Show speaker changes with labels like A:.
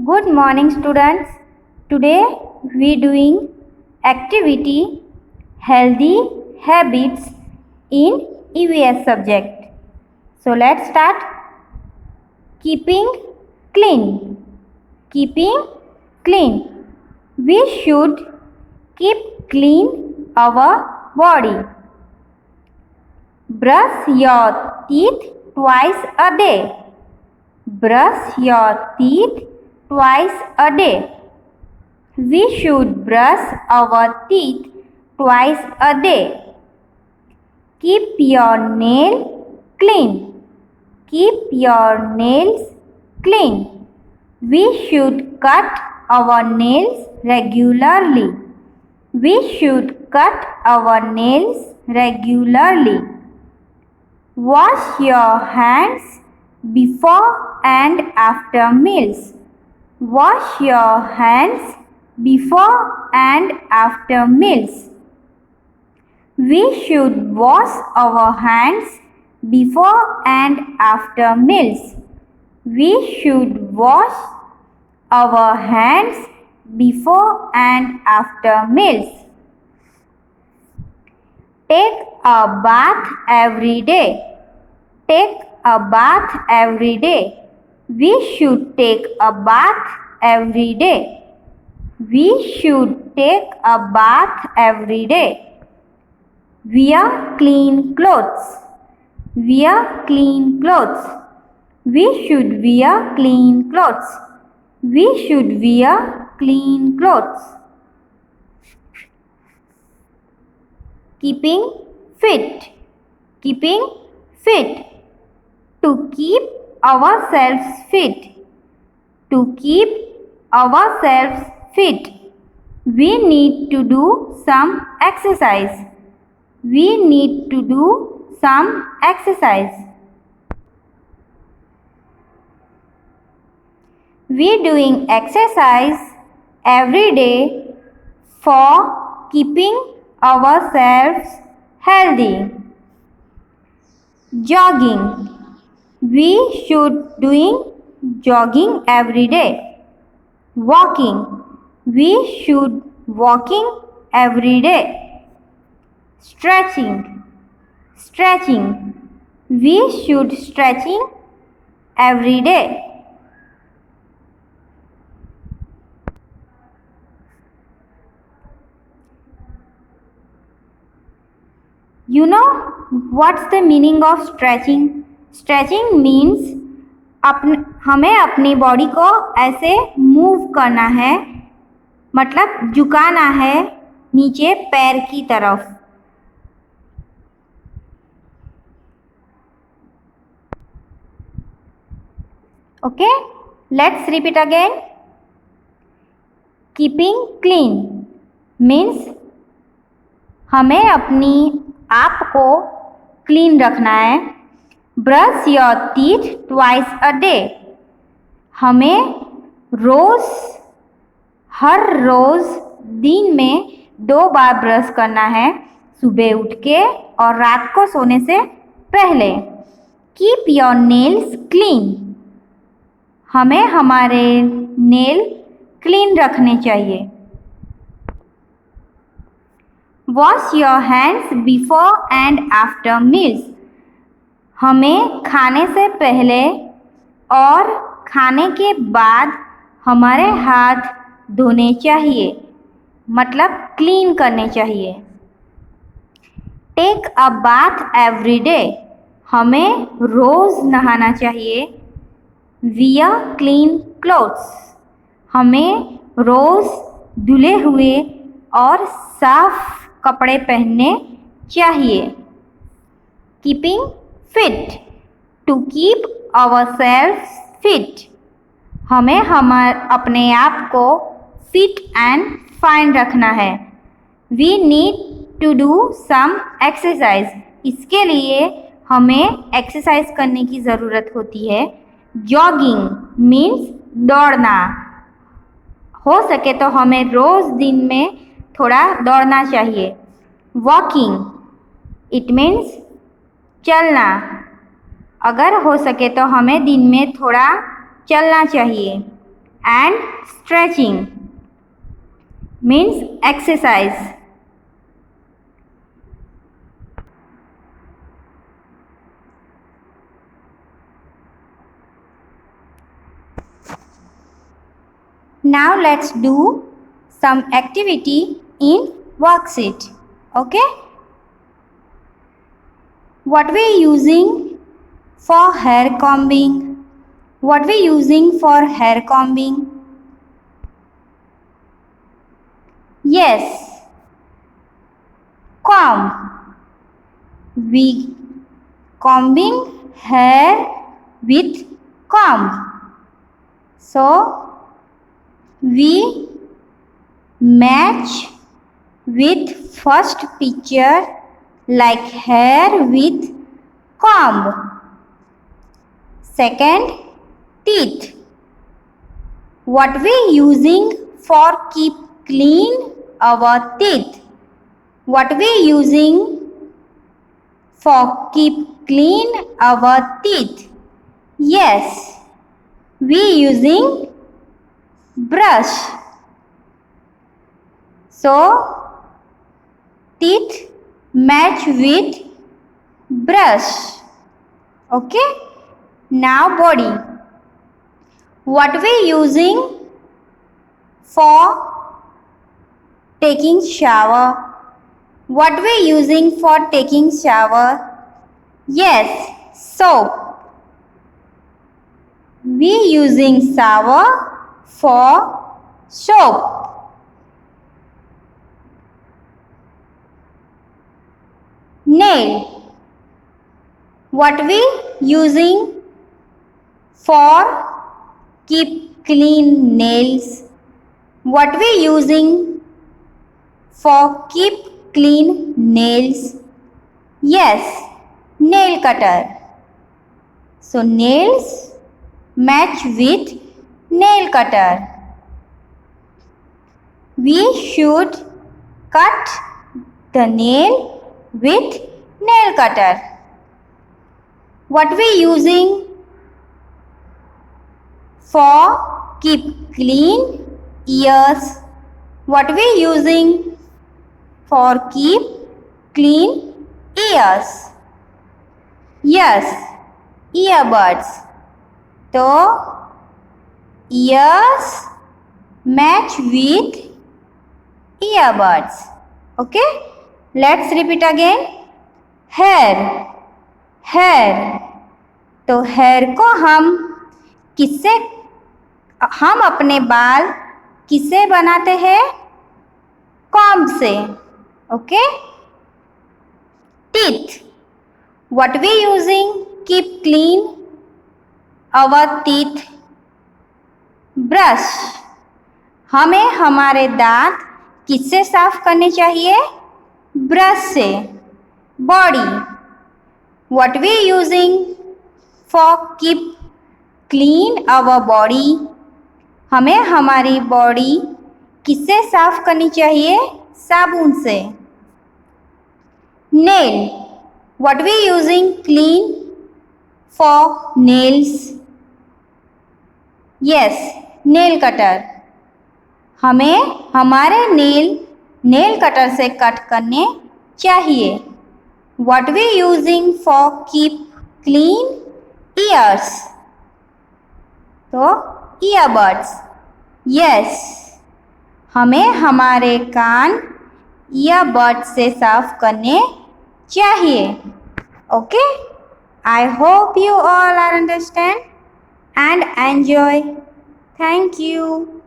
A: Good morning, students. Today we doing activity healthy habits in EVS subject. So let's start. Keeping clean. Keeping clean. We should keep clean our body. Brush your teeth twice a day. Brush your teeth twice a day. We should brush our teeth twice a day. Keep your nail clean. Keep your nails clean. We should cut our nails regularly. We should cut our nails regularly. Wash your hands before and after meals. Wash your hands before and after meals. We should wash our hands before and after meals. We should wash our hands before and after meals. Take a bath every day. Take a bath every day. We should take a bath every day. We should take a bath every day. Wear clean clothes. Wear clean clothes. We should wear clean clothes. We should wear clean clothes. Keeping fit. Keeping fit. To keep ourselves fit. To keep ourselves fit, we need to do some exercise. We need to do some exercise. We doing exercise every day for keeping ourselves healthy. Jogging. We should doing jogging every day. Walking. We should walking every day. Stretching. Stretching. We should stretching every day. You know what's the meaning of stretching? Stretching means हमें अपनी body को ऐसे move करना है, मतलब झुकाना है नीचे पैर की तरफ. Okay, let's repeat again. Keeping clean means हमें अपनी आप को क्लीन रखना है. Brush your teeth twice a day. हमें हर रोज़ दिन में 2 बार ब्रश करना है, सुबह उठ के और रात को सोने से पहले. Keep your nails clean. हमें हमारे नेल क्लीन रखने चाहिए. Wash your hands before and after meals. हमें खाने से पहले और खाने के बाद हमारे हाथ धोने चाहिए, मतलब क्लीन करने चाहिए. Take a bath every day. हमें रोज़ नहाना चाहिए. Wear clean clothes. हमें रोज़ धुले हुए और साफ कपड़े पहनने चाहिए. Keeping fit. To keep ourselves fit. हमें अपने आप को फिट एंड फाइन रखना है. We need to do some exercise. इसके लिए हमें एक्सरसाइज करने की ज़रूरत होती है. जॉगिंग मीन्स दौड़ना. हो सके तो हमें रोज़ दिन में थोड़ा दौड़ना चाहिए. वॉकिंग इट मीन्स चलना. अगर हो सके तो हमें दिन में थोड़ा चलना चाहिए. and stretching means exercise. Now let's do some activity in worksheet. Okay? What we using for hair combing? What we using for hair combing? Yes, comb. We combing hair with comb. So we match with first picture like hair with comb. Second, teeth. What we using for keep clean our teeth? What we using for keep clean our teeth? Yes, we using brush. So teeth match with brush. Okay? Now body. What we using for taking shower? What we using for taking shower? Yes, soap. We using shower for soap. Nail. What we using for keep clean nails? What we using for keep clean nails? Yes, nail cutter. So nails match with nail cutter. We should cut the nail with nail cutter. What we using for keep clean ears? What we using for keep clean ears? Yes, earbuds. So ears match with earbuds. Okay? Let's repeat again. Hair. Hair. तो hair को हम अपने बाल किससे बनाते हैं? Comb से. Okay? Teeth. What we using keep clean our teeth? Brush. हमें हमारे दांत किससे साफ करने चाहिए? ब्रश से. Body. What we using for keep clean our body? हमें हमारी बॉडी किससे साफ करनी चाहिए? साबुन से. Nail. What we using clean for nails? Yes, nail cutter. हमें हमारे नेल कटर से कट करने चाहिए. What we using for keep clean ears? तो earbuds. Yes, हमें हमारे कान ईयरबड से साफ करने चाहिए. Okay? I hope you all understand and enjoy. Thank you.